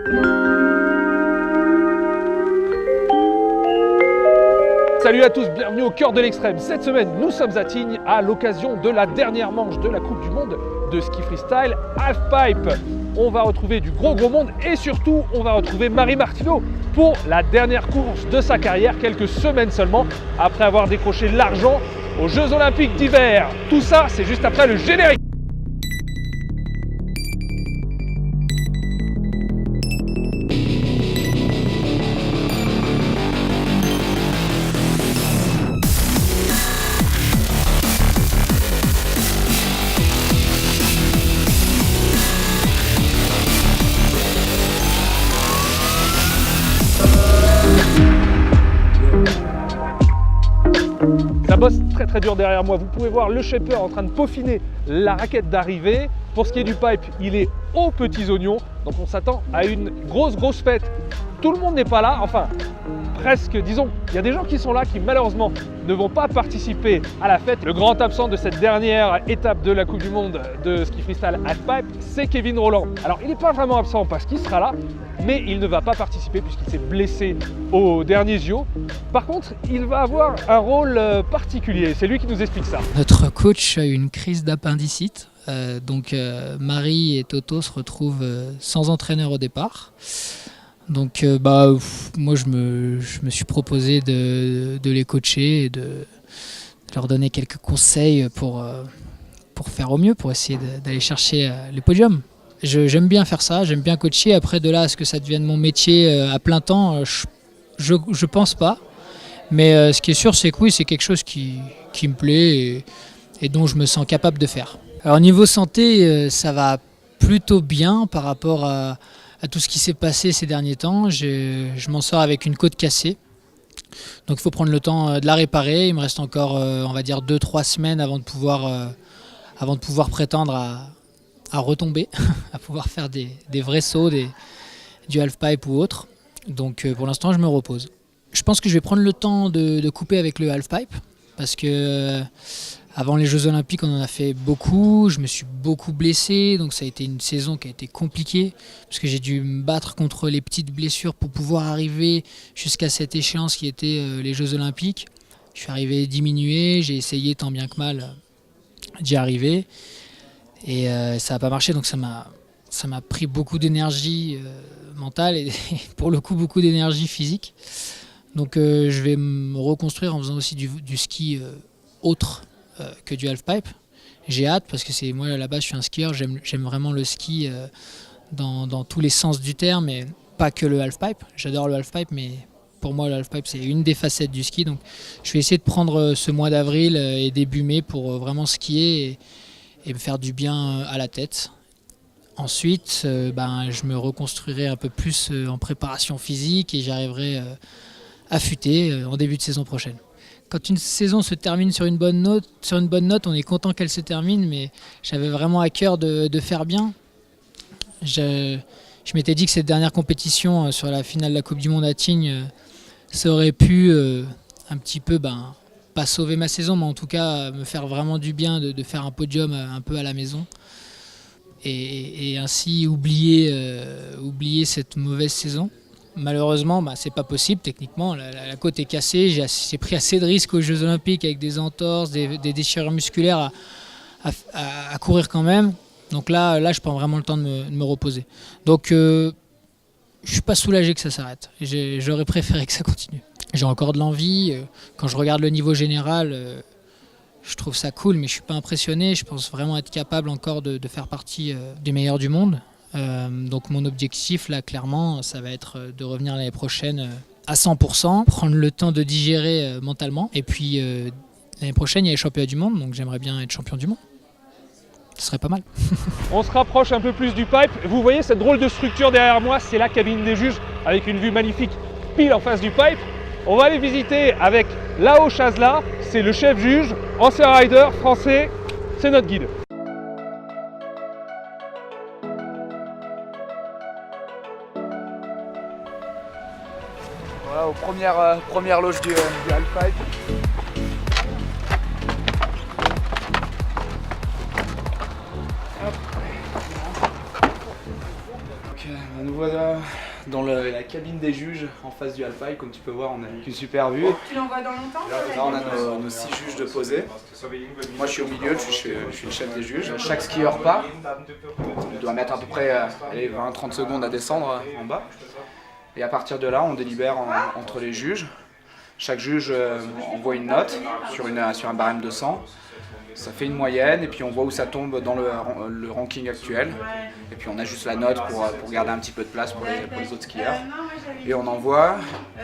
Salut à tous, bienvenue au cœur de l'extrême. Cette semaine, nous sommes à Tignes à l'occasion de la dernière manche de la Coupe du Monde de ski freestyle halfpipe. On va retrouver du gros monde et surtout, on va retrouver Marie Martineau pour la dernière course de sa carrière, quelques semaines seulement après avoir décroché l'argent aux Jeux Olympiques d'hiver. Tout ça, c'est juste après le générique. Ça bosse très dur derrière moi. Vous pouvez voir le shaper en train de peaufiner la raquette d'arrivée. Pour ce qui est du pipe, il est aux petits oignons. Donc on s'attend à une grosse fête. Tout le monde n'est pas là, enfin presque, disons. Il y a des gens qui sont là qui malheureusement ne vont pas participer à la fête. Le grand absent de cette dernière étape de la Coupe du Monde de ski freestyle halfpipe, c'est Kevin Rolland. Alors il n'est pas vraiment absent parce qu'il sera là, mais il ne va pas participer puisqu'il s'est blessé au dernier JO. Par contre, il va avoir un rôle particulier. C'est lui qui nous explique ça. Notre coach a eu une crise d'appendicite. Donc Marie et Toto se retrouvent sans entraîneur au départ. Donc moi je me suis proposé de les coacher et de leur donner quelques conseils pour faire au mieux, pour essayer d'aller chercher les podiums. J'aime bien faire ça, j'aime bien coacher. Après de là à ce que ça devienne mon métier à plein temps, je pense pas. Mais ce qui est sûr, c'est que oui, c'est quelque chose qui me plaît et dont je me sens capable de faire. Alors niveau santé, ça va plutôt bien par rapport à tout ce qui s'est passé ces derniers temps. Je m'en sors avec une côte cassée. Donc il faut prendre le temps de la réparer. Il me reste encore, on va dire, 2-3 semaines avant de pouvoir prétendre à retomber, à pouvoir faire des vrais sauts, du halfpipe ou autre. Donc pour l'instant, je me repose. Je pense que je vais prendre le temps de couper avec le halfpipe parce que avant les Jeux Olympiques, on en a fait beaucoup. Je me suis beaucoup blessé, donc ça a été une saison qui a été compliquée parce que j'ai dû me battre contre les petites blessures pour pouvoir arriver jusqu'à cette échéance qui était les Jeux Olympiques. Je suis arrivé diminué, j'ai essayé tant bien que mal d'y arriver et ça n'a pas marché, donc ça m'a pris beaucoup d'énergie mentale et pour le coup beaucoup d'énergie physique. Donc je vais me reconstruire en faisant aussi du ski autre que du halfpipe. J'ai hâte parce que moi à la base je suis un skieur, j'aime vraiment le ski dans tous les sens du terme et pas que le halfpipe. J'adore le halfpipe, mais pour moi le halfpipe c'est une des facettes du ski. Donc je vais essayer de prendre ce mois d'avril et début mai pour vraiment skier et me faire du bien à la tête. Ensuite je me reconstruirai un peu plus en préparation physique et j'arriverai affûté en début de saison prochaine. Quand une saison se termine sur une bonne note, on est content qu'elle se termine, mais j'avais vraiment à cœur de faire bien. Je m'étais dit que cette dernière compétition sur la finale de la Coupe du Monde à Tignes, ça aurait pu un petit peu, pas sauver ma saison, mais en tout cas me faire vraiment du bien de faire un podium un peu à la maison. Et ainsi oublier cette mauvaise saison. Malheureusement, c'est pas possible techniquement. La côte est cassée. J'ai pris assez de risques aux Jeux Olympiques avec des entorses, des déchirures musculaires à courir quand même. Donc là, je prends vraiment le temps de me reposer. Donc, je suis pas soulagé que ça s'arrête. J'aurais préféré que ça continue. J'ai encore de l'envie. Quand je regarde le niveau général, je trouve ça cool, mais je suis pas impressionné. Je pense vraiment être capable encore de faire partie des meilleurs du monde. Donc mon objectif là clairement ça va être de revenir l'année prochaine à 100%, prendre le temps de digérer mentalement et puis l'année prochaine il y a les championnats du monde, donc j'aimerais bien être champion du monde. Ce serait pas mal. On se rapproche un peu plus du pipe. Vous voyez cette drôle de structure derrière moi, c'est la cabine des juges avec une vue magnifique pile en face du pipe. On va aller visiter avec Lao Chazla, c'est le chef juge, ancien rider français, c'est notre guide. Voilà, aux premières loges du halfpipe. Nous voilà dans la cabine des juges en face du Halfpipe. Comme tu peux voir, on a une super vue. Tu l'envoies dans longtemps? Là, on a nos 6 juges de posés. Moi, je suis au milieu, je suis le chef des juges. Chaque skieur part. Il doit mettre à peu près 20-30 secondes à descendre en bas. Et à partir de là, on délibère entre les juges. Chaque juge envoie une note sur un barème de 100. Ça fait une moyenne et puis on voit où ça tombe dans le ranking actuel. Et puis on ajuste la note pour garder un petit peu de place pour les autres skieurs. Et on envoie,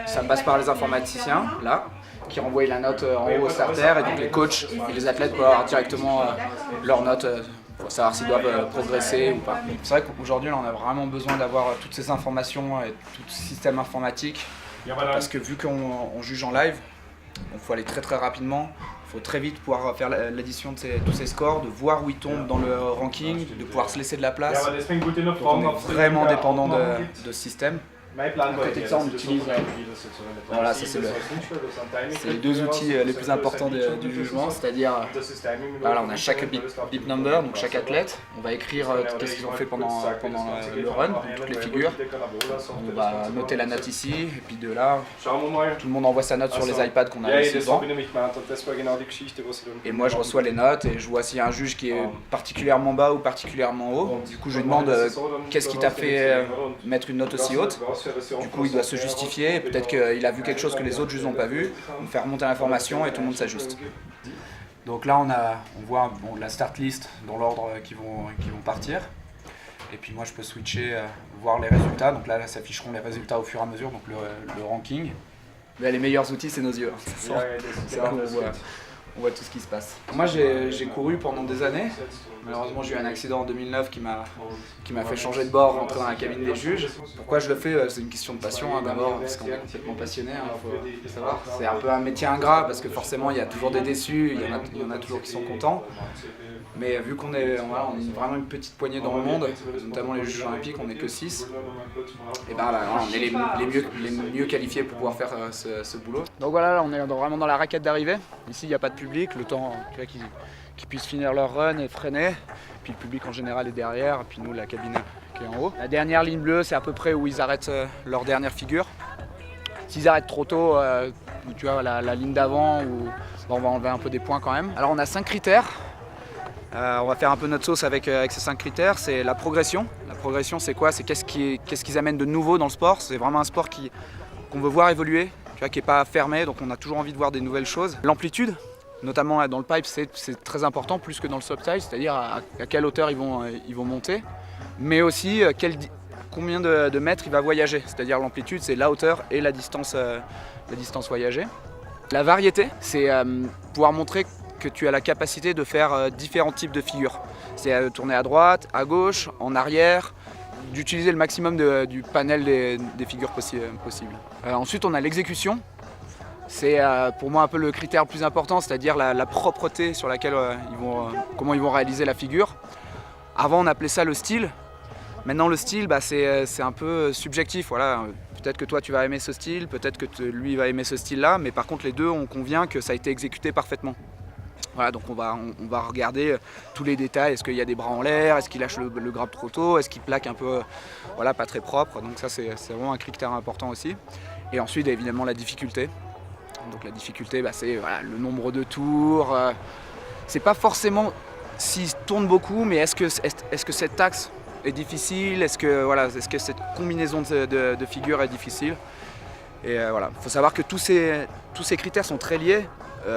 ça passe par les informaticiens, là, qui renvoient la note en haut au starter. Et donc les coachs et les athlètes peuvent avoir directement leur note pour savoir s'ils doivent progresser ou pas. C'est vrai qu'aujourd'hui on a vraiment besoin d'avoir toutes ces informations et tout ce système informatique. Parce que vu qu'on juge en live, il faut aller très très rapidement. Il faut très vite pouvoir faire l'addition de tous ces scores, de voir où ils tombent dans le ranking, de pouvoir se laisser de la place. Donc on est vraiment dépendant de ce système. À côté de ça, on utilise, voilà, ça c'est les 2 outils les plus importants du jugement, c'est-à-dire voilà, on a chaque bip number, donc chaque athlète, on va écrire qu'est-ce qu'ils ont fait pendant le run, donc toutes les figures, on va noter la note ici, et puis de là, tout le monde envoie sa note sur les iPads qu'on a laissés devant, et moi je reçois les notes et je vois s'il y a un juge qui est particulièrement bas ou particulièrement haut, du coup je lui demande qu'est-ce qui t'a fait mettre une note aussi haute. Du coup, il doit se justifier, peut-être qu'il a vu quelque chose que les autres juges n'ont pas vu, on fait remonter l'information et tout le monde s'ajuste. Donc là, on voit la start list dans l'ordre qui vont partir. Et puis moi, je peux switcher, voir les résultats. Donc là, s'afficheront les résultats au fur et à mesure, donc le ranking. Mais les meilleurs outils, c'est nos yeux. C'est là où on voit tout ce qui se passe. Moi, j'ai couru pendant des années. Malheureusement, j'ai eu un accident en 2009 qui m'a fait changer de bord, rentrer dans la cabine des juges. Pourquoi je le fais? C'est une question de passion d'abord, parce qu'on est complètement passionné, il faut savoir. C'est un peu un métier ingrat, parce que forcément, il y a toujours des déçus, il y en a toujours qui sont contents. Mais vu qu'on est vraiment une petite poignée dans le monde, notamment les juges olympiques, on n'est que 6, et ben là, on est les mieux qualifiés pour pouvoir faire ce boulot. Donc voilà, là, on est vraiment dans la raquette d'arrivée. Ici, il n'y a pas de public, le temps qu'ils puissent finir leur run et freiner. Puis le public en général est derrière, puis nous, la cabine qui est en haut. La dernière ligne bleue, c'est à peu près où ils arrêtent leur dernière figure. S'ils arrêtent trop tôt, tu vois, la ligne d'avant, on va enlever un peu des points quand même. Alors on a 5 critères. On va faire un peu notre sauce avec ces 5 critères. C'est la progression. La progression, c'est quoi? C'est qu'est-ce qu'ils amènent de nouveau dans le sport. C'est vraiment un sport qu'on veut voir évoluer, tu vois, qui n'est pas fermé, donc on a toujours envie de voir des nouvelles choses. L'amplitude, notamment dans le pipe, c'est très important, plus que dans le slopestyle, c'est-à-dire à quelle hauteur ils vont monter, mais aussi combien de mètres il va voyager. C'est-à-dire l'amplitude, c'est la hauteur et la distance voyagée. La variété, c'est pouvoir montrer que tu as la capacité de faire différents types de figures. C'est tourner à droite, à gauche, en arrière, d'utiliser le maximum du panel des figures possibles. Ensuite, on a l'exécution. C'est pour moi un peu le critère le plus important, c'est-à-dire la propreté sur laquelle comment ils vont réaliser la figure. Avant, on appelait ça le style. Maintenant, le style, c'est un peu subjectif. Voilà. Peut-être que toi, tu vas aimer ce style, peut-être que lui va aimer ce style-là, mais par contre, les deux, on convient que ça a été exécuté parfaitement. Voilà, donc on va regarder tous les détails. Est-ce qu'il y a des bras en l'air? Est-ce qu'il lâche le grab trop tôt? Est-ce qu'il plaque un peu, voilà, pas très propre? Donc ça, c'est vraiment un critère important aussi. Et ensuite, évidemment, la difficulté. Donc la difficulté, c'est le nombre de tours. C'est pas forcément s'il tourne beaucoup, mais est-ce que cette axe est difficile? Est-ce que cette combinaison de figures est difficile? Et voilà, il faut savoir que tous ces critères sont très liés.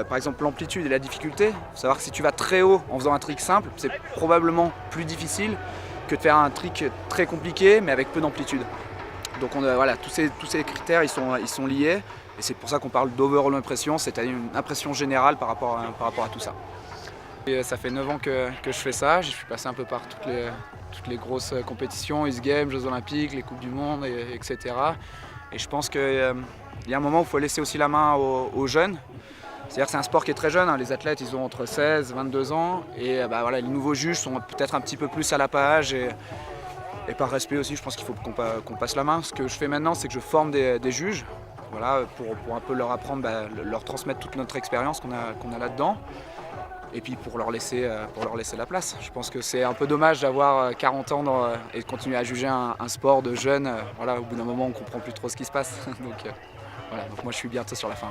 Par exemple, l'amplitude et la difficulté. Il faut savoir que si tu vas très haut en faisant un trick simple, c'est probablement plus difficile que de faire un trick très compliqué, mais avec peu d'amplitude. Donc voilà, tous ces critères, ils sont liés. Et c'est pour ça qu'on parle d'overall impression, c'est-à-dire une impression générale par rapport à tout ça. Et ça fait 9 ans que je fais ça. Je suis passé un peu par toutes les grosses compétitions, X Games, Jeux Olympiques, les Coupes du Monde, etc. Et je pense qu'il y a un moment où il faut laisser aussi la main aux jeunes. C'est-à-dire que c'est un sport qui est très jeune, hein. Les athlètes ils ont entre 16 et 22 ans et voilà, les nouveaux juges sont peut-être un petit peu plus à la page et par respect aussi je pense qu'il faut qu'on passe la main. Ce que je fais maintenant c'est que je forme des juges, voilà, pour un peu leur apprendre, leur transmettre toute notre expérience qu'on a là-dedans. et puis pour leur laisser la place. Je pense que c'est un peu dommage d'avoir 40 ans et de continuer à juger un sport de jeunes. Voilà, au bout d'un moment, on comprend plus trop ce qui se passe. Donc moi je suis bientôt sur la fin.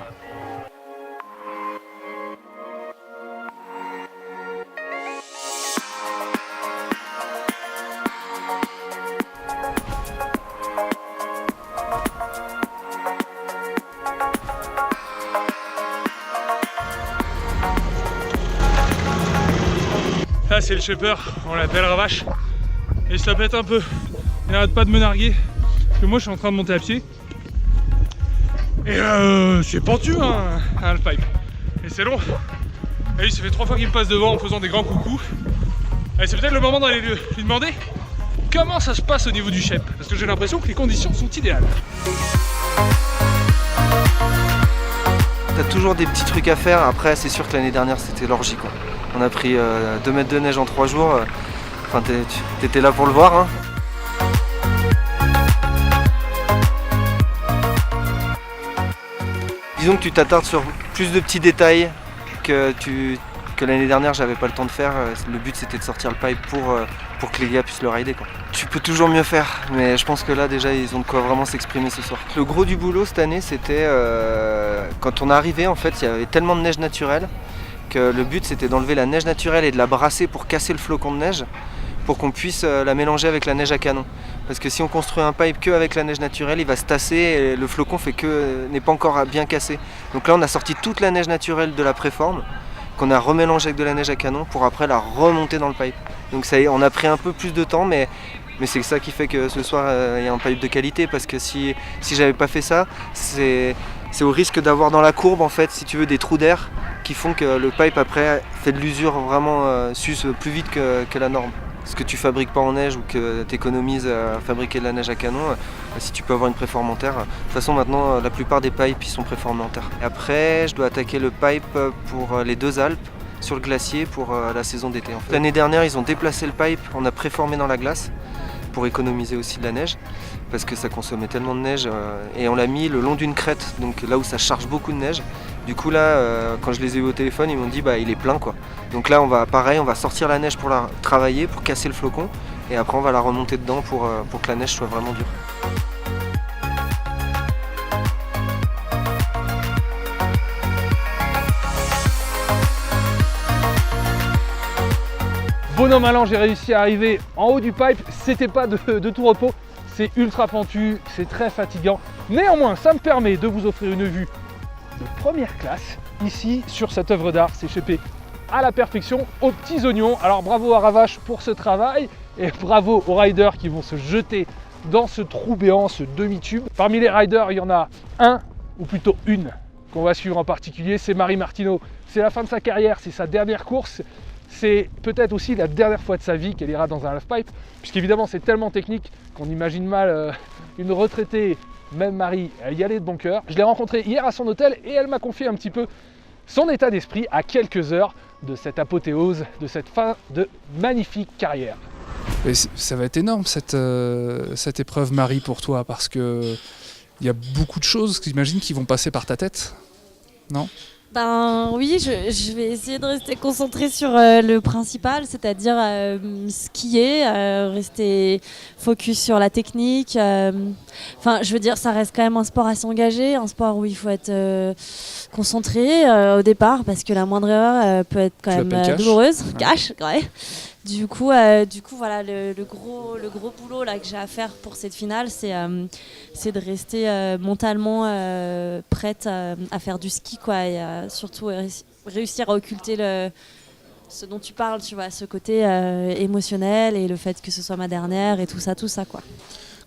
Là c'est le shaper, on l'appelle Ravache, et ça pète un peu. Il n'arrête pas de me narguer, parce que moi je suis en train de monter à pied. Et c'est pentu hein, un halfpipe. Et c'est long. Et lui ça fait 3 fois qu'il me passe devant en faisant des grands coucous. Et c'est peut-être le moment d'aller lui demander comment ça se passe au niveau du shape, parce que j'ai l'impression que les conditions sont idéales. T'as toujours des petits trucs à faire, après c'est sûr que l'année dernière c'était l'orgie quoi. On a pris 2 mètres de neige en 3 jours, enfin t'étais là pour le voir hein. Disons que tu t'attardes sur plus de petits détails que l'année dernière j'avais pas le temps de faire. Le but c'était de sortir le pipe pour que les gars puissent le rider quoi. Tu peux toujours mieux faire, mais je pense que là déjà ils ont de quoi vraiment s'exprimer ce soir. Le gros du boulot cette année c'était quand on est arrivé en fait il y avait tellement de neige naturelle que le but c'était d'enlever la neige naturelle et de la brasser pour casser le flocon de neige pour qu'on puisse la mélanger avec la neige à canon. Parce que si on construit un pipe que avec la neige naturelle, il va se tasser et le flocon n'est pas encore bien cassé. Donc là on a sorti toute la neige naturelle de la préforme qu'on a remélangée avec de la neige à canon pour après la remonter dans le pipe. Donc ça y est, on a pris un peu plus de temps mais c'est ça qui fait que ce soir il y a un pipe de qualité parce que si j'avais pas fait ça, c'est au risque d'avoir dans la courbe en fait si tu veux des trous d'air qui font que le pipe après fait de l'usure vraiment s'use plus vite que la norme. Ce que tu fabriques pas en neige ou que tu économises à fabriquer de la neige à canon, si tu peux avoir une préformentaire. De toute façon maintenant la plupart des pipes ils sont préformentaires. Et après je dois attaquer le pipe pour les 2 Alpes sur le glacier pour la saison d'été. En fait. L'année dernière ils ont déplacé le pipe, on a préformé dans la glace pour économiser aussi de la neige parce que ça consommait tellement de neige et on l'a mis le long d'une crête, donc là où ça charge beaucoup de neige. Du coup là quand je les ai eu au téléphone ils m'ont dit il est plein quoi. Donc là on va sortir la neige pour la travailler, pour casser le flocon et après on va la remonter dedans pour que la neige soit vraiment dure. Bon an mal an, j'ai réussi à arriver en haut du pipe, c'était pas de tout repos, c'est ultra pentu, c'est très fatigant. Néanmoins, ça me permet de vous offrir une vue de première classe ici sur cette œuvre d'art, c'est shapé à la perfection, aux petits oignons. Alors bravo à Ravache pour ce travail et bravo aux riders qui vont se jeter dans ce trou béant, ce demi-tube. Parmi les riders, il y en a un, ou plutôt une, qu'on va suivre en particulier, c'est Marie Martineau. C'est la fin de sa carrière, c'est sa dernière course. C'est peut-être aussi la dernière fois de sa vie qu'elle ira dans un halfpipe, puisqu'évidemment c'est tellement technique qu'on imagine mal une retraitée, même Marie, y aller de bon cœur. Je l'ai rencontrée hier à son hôtel et elle m'a confié un petit peu son état d'esprit à quelques heures de cette apothéose, de cette fin de magnifique carrière. Et ça va être énorme cette épreuve Marie pour toi, parce que il y a beaucoup de choses, j'imagine, qui vont passer par ta tête, non ? Ben oui, je vais essayer de rester concentrée sur le principal, c'est-à-dire skier, rester focus sur la technique. Enfin, je veux dire, ça reste quand même un sport assez engagé, un sport où il faut être concentré au départ, parce que la moindre erreur peut être quand même douloureuse, cash, ouais. Du coup, voilà, le gros boulot là que j'ai à faire pour cette finale, c'est de rester mentalement prête à faire du ski, quoi, et surtout réussir à occulter ce dont tu parles, tu vois, ce côté émotionnel et le fait que ce soit ma dernière et tout ça, quoi.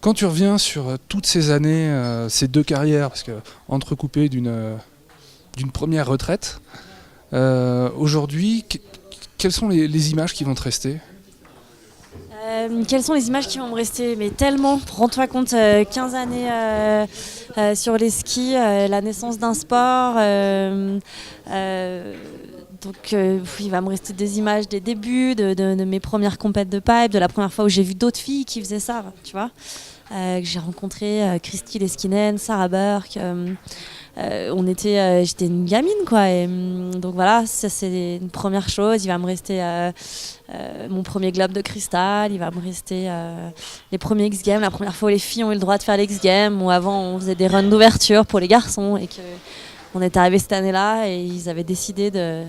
Quand tu reviens sur toutes ces années, ces 2 carrières, parce que entrecoupées d'une première retraite, aujourd'hui, quelles sont les images qui vont te rester ? Quelles sont les images qui vont me rester ? Mais tellement, rends-toi compte, 15 années sur les skis, la naissance d'un sport. Donc il va me rester des images des débuts, de mes premières compètes de pipe, de la première fois où j'ai vu d'autres filles qui faisaient ça, tu vois. Que j'ai rencontré Christy Leskinen, Sarah Burke. j'étais une gamine, quoi. Et, donc voilà, ça c'est une première chose. Il va me rester mon premier globe de cristal, il va me rester les premiers X-Games, la première fois où les filles ont eu le droit de faire les X-Games, où avant on faisait des runs d'ouverture pour les garçons et que on est arrivé cette année-là et ils avaient décidé de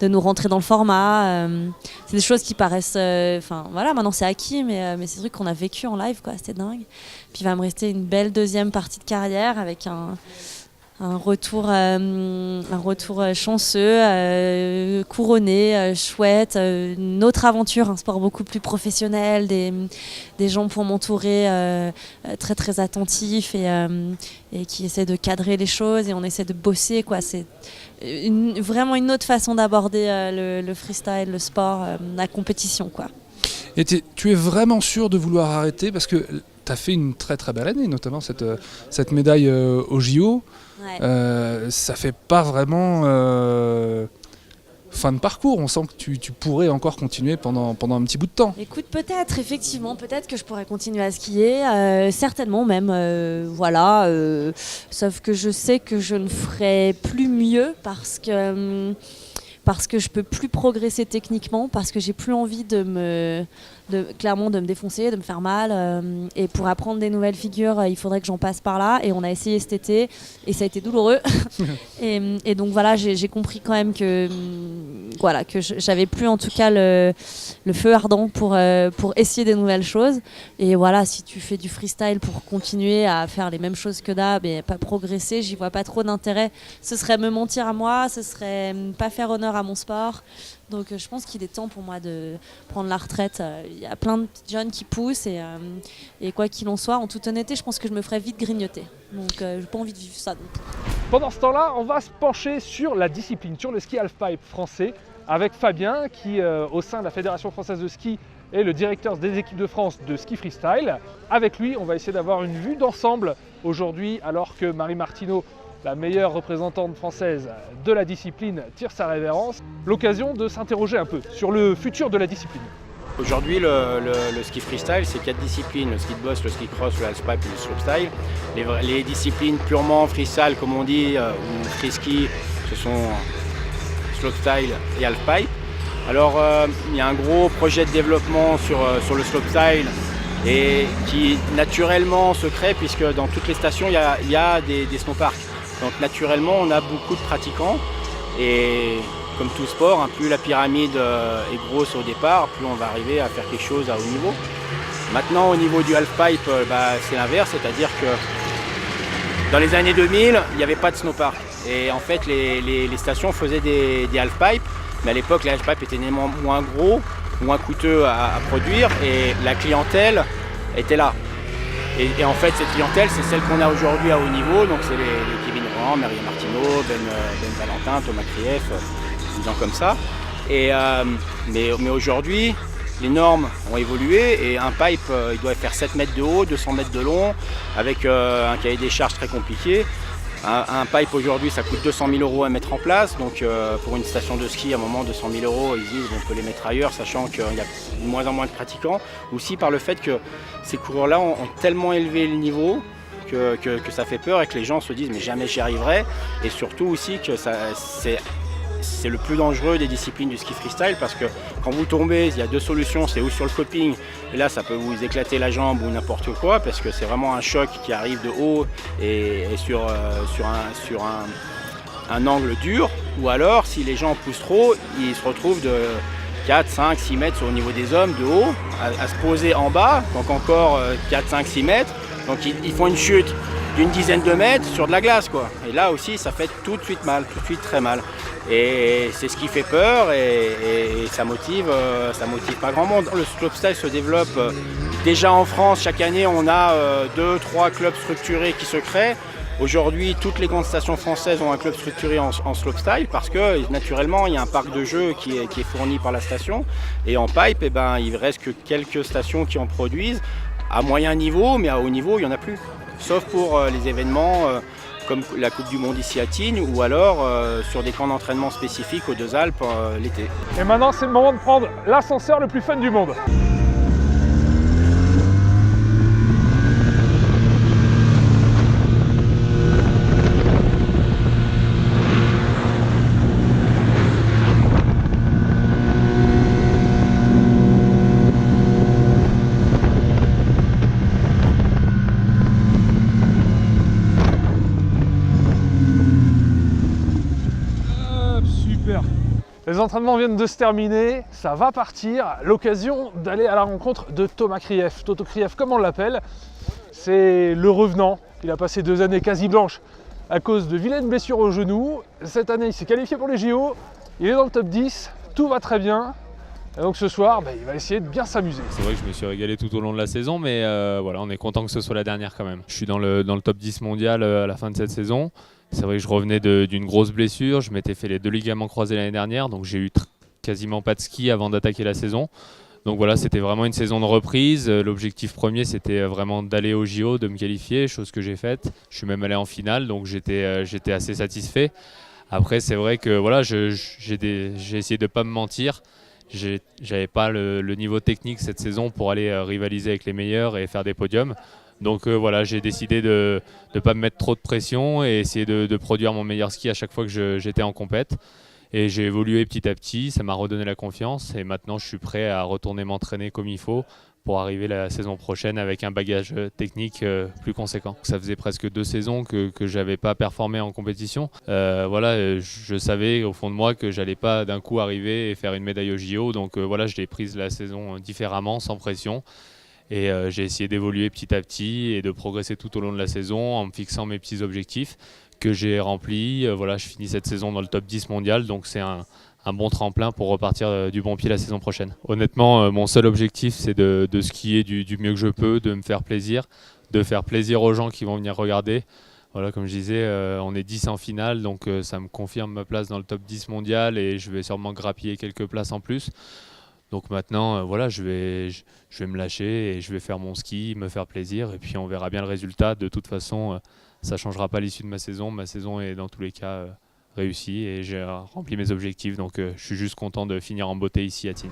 nous rentrer dans le format. C'est des choses qui paraissent... voilà, maintenant c'est acquis, mais c'est des trucs qu'on a vécu en live, quoi. C'était dingue. Puis il va me rester une belle deuxième partie de carrière avec un retour chanceux, couronné, chouette, une autre aventure, un sport beaucoup plus professionnel, des gens pour m'entourer très très attentifs et qui essaient de cadrer les choses et on essaie de bosser, quoi. C'est vraiment une autre façon d'aborder le freestyle, le sport, la compétition, quoi. Et tu es vraiment sûr de vouloir arrêter parce que tu as fait une très très belle année, notamment cette médaille au JO. Ouais. Ça fait pas vraiment fin de parcours. On sent que tu pourrais encore continuer pendant un petit bout de temps. Écoute, peut-être, effectivement, peut-être que je pourrais continuer à skier, certainement même, voilà. Sauf que je sais que je ne ferai plus mieux parce que je peux plus progresser techniquement, parce que j'ai plus envie clairement de me défoncer, de me faire mal. Et pour apprendre des nouvelles figures, il faudrait que j'en passe par là. Et on a essayé cet été et ça a été douloureux. et donc voilà, j'ai compris quand même que j'avais plus en tout cas le feu ardent pour essayer des nouvelles choses. Et voilà, si tu fais du freestyle pour continuer à faire les mêmes choses que d'hab et pas progresser, j'y vois pas trop d'intérêt. Ce serait me mentir à moi, ce serait pas faire honneur à mon sport. Donc je pense qu'il est temps pour moi de prendre la retraite. Il y a plein de petits jeunes qui poussent et quoi qu'il en soit, en toute honnêteté, je pense que je me ferais vite grignoter. Donc j'ai pas envie de vivre ça. Donc. Pendant ce temps-là, on va se pencher sur la discipline, sur le ski halfpipe français, avec Fabien qui, au sein de la Fédération française de ski, est le directeur des équipes de France de ski freestyle. Avec lui, on va essayer d'avoir une vue d'ensemble aujourd'hui, alors que Marie Martineau, la meilleure représentante française de la discipline, tire sa révérence. L'occasion de s'interroger un peu sur le futur de la discipline. Aujourd'hui, le ski freestyle, c'est 4 disciplines, le ski de boss, le ski cross, le halfpipe et le slopestyle. Les disciplines purement freestyle, comme on dit, ou free ski, ce sont slopestyle et halfpipe. Alors, il y a un gros projet de développement sur le slopestyle et qui naturellement se crée, puisque dans toutes les stations, il y a des snowparks. Donc naturellement, on a beaucoup de pratiquants et comme tout sport, plus la pyramide est grosse au départ, plus on va arriver à faire quelque chose à haut niveau. Maintenant, au niveau du halfpipe, c'est l'inverse, c'est-à-dire que dans les années 2000, il n'y avait pas de snowpark. Et en fait, les stations faisaient des halfpipes, mais à l'époque, les halfpipes étaient moins gros, moins coûteux à produire et la clientèle était là. Et en fait, cette clientèle, c'est celle qu'on a aujourd'hui à haut niveau, donc c'est les Kevin Rohan, Marie Martineau, Ben Valentin, Thomas Krief, des gens comme ça. Mais aujourd'hui, les normes ont évolué et un pipe, il doit faire 7 mètres de haut, 200 mètres de long, avec un cahier des charges très compliqué. Un pipe aujourd'hui, ça coûte 200 000 € à mettre en place, donc pour une station de ski, à un moment, 200 000 €, ils disent on peut les mettre ailleurs, sachant qu'il y a de moins en moins de pratiquants. Aussi par le fait que ces coureurs-là ont tellement élevé le niveau que ça fait peur et que les gens se disent mais jamais j'y arriverai. Et surtout aussi que c'est le plus dangereux des disciplines du ski freestyle parce que quand vous tombez, il y a 2 solutions, c'est ou sur le coping, et là ça peut vous éclater la jambe ou n'importe quoi parce que c'est vraiment un choc qui arrive de haut et sur un angle dur, ou alors si les gens poussent trop, ils se retrouvent de 4, 5, 6 mètres au niveau des hommes de haut à se poser en bas, donc encore 4, 5, 6 mètres, donc ils font une chute d'une dizaine de mètres sur de la glace, quoi. Et là aussi ça fait tout de suite mal, tout de suite très mal. Et c'est ce qui fait peur et ça motive pas grand monde. Le slopestyle se développe déjà en France. Chaque année, on a 2-3 clubs structurés qui se créent. Aujourd'hui, toutes les grandes stations françaises ont un club structuré en slopestyle parce que naturellement, il y a un parc de jeux qui est fourni par la station. Et en pipe, il ne reste que quelques stations qui en produisent à moyen niveau, mais à haut niveau, il n'y en a plus. Sauf pour les événements comme la Coupe du Monde ici à Tignes ou alors sur des camps d'entraînement spécifiques aux Deux Alpes l'été. Et maintenant, c'est le moment de prendre l'ascenseur le plus fun du monde. Les entraînements viennent de se terminer, ça va partir. L'occasion d'aller à la rencontre de Thomas Krief. Toto Krief, comme on l'appelle, c'est le revenant. Il a passé 2 années quasi blanches à cause de vilaines blessures au genou. Cette année, il s'est qualifié pour les JO. Il est dans le top 10, tout va très bien. Et donc ce soir, il va essayer de bien s'amuser. C'est vrai que je me suis régalé tout au long de la saison, mais voilà, on est content que ce soit la dernière quand même. Je suis dans le top 10 mondial à la fin de cette saison. C'est vrai que je revenais d'une grosse blessure, je m'étais fait les 2 ligaments croisés l'année dernière, donc j'ai eu quasiment pas de ski avant d'attaquer la saison. Donc voilà, c'était vraiment une saison de reprise. L'objectif premier, c'était vraiment d'aller au JO, de me qualifier, chose que j'ai faite. Je suis même allé en finale, donc j'étais assez satisfait. Après, c'est vrai que voilà, j'ai essayé de ne pas me mentir. J'avais pas le niveau technique cette saison pour aller rivaliser avec les meilleurs et faire des podiums. Donc voilà, j'ai décidé de ne pas me mettre trop de pression et essayer de produire mon meilleur ski à chaque fois que j'étais en compète. Et j'ai évolué petit à petit, ça m'a redonné la confiance et maintenant je suis prêt à retourner m'entraîner comme il faut pour arriver la saison prochaine avec un bagage technique plus conséquent. Ça faisait presque 2 saisons que je n'avais pas performé en compétition. Voilà, je savais au fond de moi que j'allais pas d'un coup arriver et faire une médaille au JO. Donc voilà, je l'ai prise la saison différemment, sans pression. Et j'ai essayé d'évoluer petit à petit et de progresser tout au long de la saison en me fixant mes petits objectifs que j'ai remplis. Voilà, je finis cette saison dans le top 10 mondial, donc c'est un bon tremplin pour repartir du bon pied la saison prochaine. Honnêtement, mon seul objectif, c'est de skier du mieux que je peux, de me faire plaisir, de faire plaisir aux gens qui vont venir regarder. Voilà, comme je disais, on est 10 en finale, donc ça me confirme ma place dans le top 10 mondial et je vais sûrement grappiller quelques places en plus. Donc maintenant, voilà, je vais me lâcher et je vais faire mon ski, me faire plaisir et puis on verra bien le résultat. De toute façon, ça ne changera pas l'issue de ma saison. Ma saison est dans tous les cas réussie et j'ai rempli mes objectifs. Donc je suis juste content de finir en beauté ici à Tignes.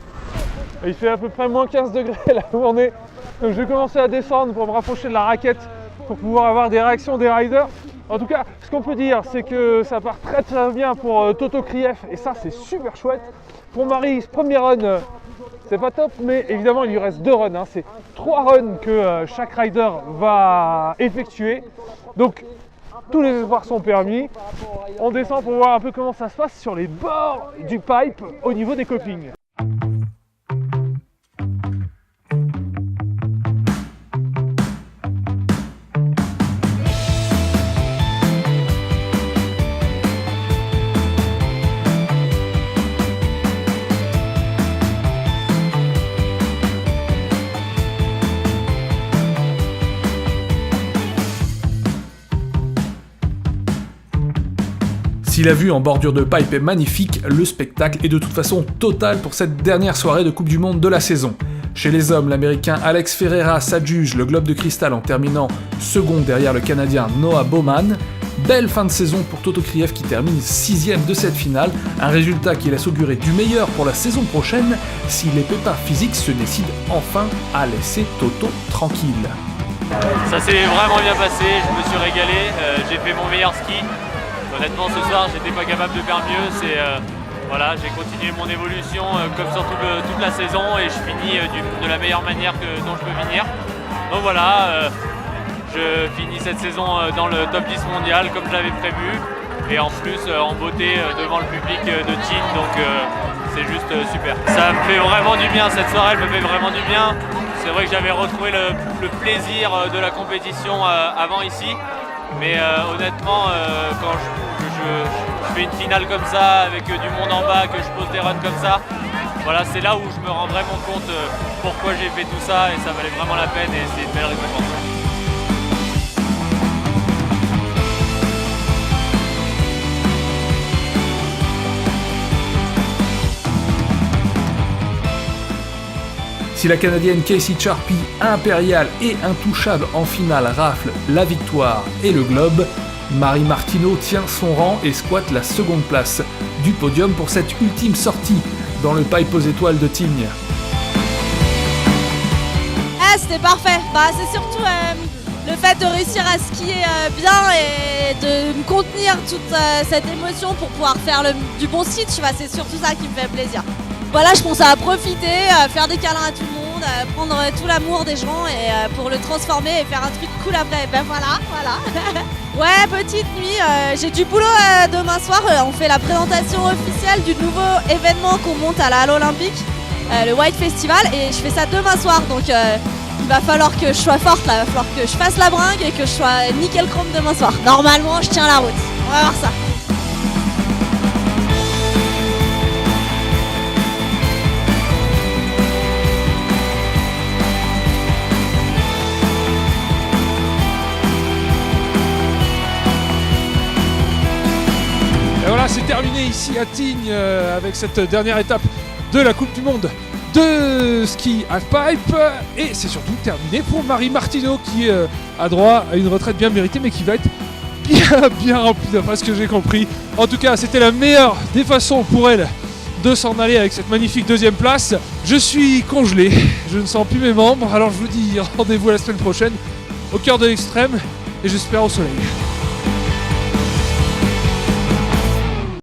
Il fait à peu près moins 15 degrés là où on est. Donc je vais commencer à descendre pour me rapprocher de la raquette pour pouvoir avoir des réactions des riders. En tout cas, ce qu'on peut dire, c'est que ça part très très bien pour Toto Krief et ça c'est super chouette. Pour Marie, ce premier run, c'est pas top, mais évidemment il lui reste 2 runs. C'est 3 runs que chaque rider va effectuer. Donc tous les espoirs sont permis. On descend pour voir un peu comment ça se passe sur les bords du pipe au niveau des copings. Si la vue en bordure de pipe est magnifique, le spectacle est de toute façon total pour cette dernière soirée de Coupe du Monde de la saison. Chez les hommes, l'américain Alex Ferreira s'adjuge le globe de cristal en terminant second derrière le canadien Noah Bowman. Belle fin de saison pour Toto Krief qui termine 6ème de cette finale, un résultat qui laisse augurer du meilleur pour la saison prochaine si les pépins physiques se décident enfin à laisser Toto tranquille. Ça s'est vraiment bien passé, je me suis régalé, j'ai fait mon meilleur ski. Honnêtement, ce soir, j'étais pas capable de faire mieux. Voilà, j'ai continué mon évolution comme sur toute la saison et je finis de la meilleure manière dont je peux finir. Donc voilà, je finis cette saison dans le top 10 mondial comme je l'avais prévu et en plus en beauté devant le public de Tignes, donc c'est juste super. Ça me fait vraiment du bien, cette soirée elle me fait vraiment du bien. C'est vrai que j'avais retrouvé le plaisir de la compétition avant ici. Mais honnêtement, quand je fais une finale comme ça, avec du monde en bas, que je pose des runs comme ça, voilà, c'est là où je me rends vraiment compte pourquoi j'ai fait tout ça et ça valait vraiment la peine et c'est une belle récompense. Si la Canadienne Casey Charpy, impériale et intouchable en finale, rafle la victoire et le globe, Marie Martineau tient son rang et squatte la seconde place du podium pour cette ultime sortie dans le pipe aux étoiles de Tignes. Ah, c'était parfait. C'est surtout le fait de réussir à skier bien et de me contenir toute cette émotion pour pouvoir faire du bon ski, c'est surtout ça qui me fait plaisir. Voilà, je pense à profiter, faire des câlins à tout le monde prendre tout l'amour des gens et pour le transformer et faire un truc cool après. Ben voilà. Ouais, petite nuit, j'ai du boulot demain soir. On fait la présentation officielle du nouveau événement qu'on monte à la Halle Olympique, le White Festival, et je fais ça demain soir. Donc il va falloir que je sois forte là, il va falloir que je fasse la bringue et que je sois nickel chrome demain soir. Normalement, je tiens la route. On va voir ça. Et voilà, c'est terminé ici à Tignes avec cette dernière étape de la Coupe du Monde de ski halfpipe. Et c'est surtout terminé pour Marie Martineau qui a droit à une retraite bien méritée mais qui va être bien remplie d'après ce que j'ai compris. En tout cas, c'était la meilleure des façons pour elle de s'en aller avec cette magnifique deuxième place. Je suis congelé, je ne sens plus mes membres, alors je vous dis rendez-vous la semaine prochaine au cœur de l'extrême et j'espère au soleil.